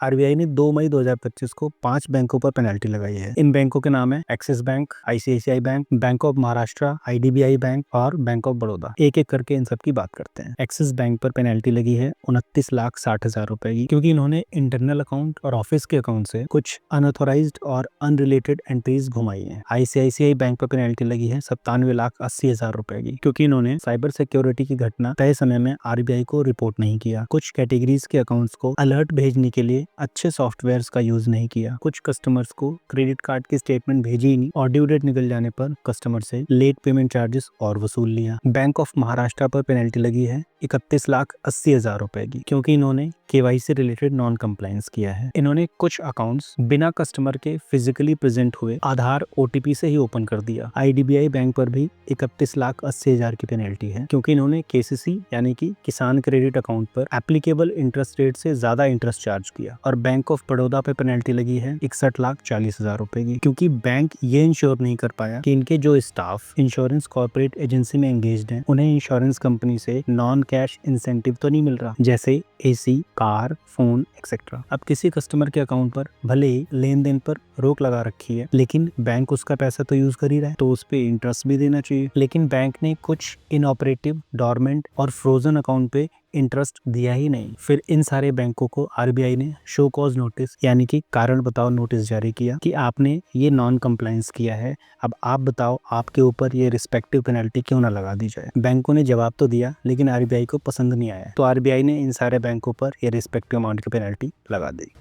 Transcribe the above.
RBI ने 2 मई 2025 को 5 बैंकों पर पेनल्टी लगाई है। इन बैंकों के नाम है axis bank, ICICI bank, bank of Maharashtra, IDBI bank और बैंक ऑफ बड़ौदा। एक एक करके इन सब की बात करते हैं। एक्सिस बैंक पर पेनल्टी लगी है 29,60,000 रुपए की, क्योंकि इन्होंने इंटरनल अकाउंट और ऑफिस के अकाउंट से कुछ अनऑथोराइज्ड और अनरिलेटेड एंट्रीज घुमाई है। आईसीआईसीआई बैंक पर पेनल्टी लगी है 97,80,000 रुपए की, क्योंकि इन्होंने साइबर सिक्योरिटी की घटना तय समय में आरबीआई को रिपोर्ट नहीं किया। कुछ कैटेगरीज के अकाउंट्स को अलर्ट भेजने के लिए अच्छे सॉफ्टवेयर्स का यूज नहीं किया। कुछ कस्टमर्स को क्रेडिट कार्ड की स्टेटमेंट भेजी ही नहीं और ड्यू डेट निकल जाने पर कस्टमर से लेट पेमेंट चार्जेस और वसूल लिया। बैंक ऑफ महाराष्ट्र पर पेनल्टी लगी है 31,80,000 रुपए की, क्योंकि इन्होंने केवाईसी रिलेटेड नॉन कंप्लायंस किया है। इन्होंने कुछ अकाउंट्स बिना कस्टमर के फिजिकली प्रेजेंट हुए आधार ओटीपी से ही ओपन कर दिया। आईडीबीआई बैंक पर भी 31,80,000 की पेनल्टी है, क्योंकि इन्होंने केसीसी यानी कि किसान क्रेडिट अकाउंट पर एप्लीकेबल इंटरेस्ट रेट से ज्यादा इंटरेस्ट चार्ज किया। और बैंक ऑफ बड़ौदा पे पेनल्टी लगी है 61,40,000 रुपए की, क्योंकि बैंक ये इंश्योर नहीं कर पाया कि इनके जो स्टाफ इंश्योरेंस कॉर्पोरेट एजेंसी में एंगेज्ड हैं, उन्हें इंश्योरेंस कंपनी से नॉन कैश इंसेंटिव तो नहीं मिल रहा, जैसे एसी, कार, फोन एक्सेट्रा। अब किसी कस्टमर के अकाउंट पर भले ही लेन देन पर रोक लगा रखी है, लेकिन बैंक उसका पैसा तो यूज कर ही रहा है, तो उस पे इंटरेस्ट भी देना चाहिए। लेकिन बैंक ने कुछ इनऑपरेटिव, डॉर्मेंट और फ्रोजन अकाउंट पे इंटरेस्ट दिया ही नहीं। फिर इन सारे बैंकों को आरबीआई ने शो कॉज नोटिस यानी कि कारण बताओ नोटिस जारी किया कि आपने ये नॉन कंप्लायंस किया है, अब आप बताओ आपके ऊपर ये रिस्पेक्टिव पेनल्टी क्यों ना लगा दी जाए। बैंकों ने जवाब तो दिया, लेकिन आरबीआई को पसंद नहीं आया, तो आरबीआई ने इन सारे बैंकों पर ये रिस्पेक्टिव अमाउंट की पेनल्टी लगा दी।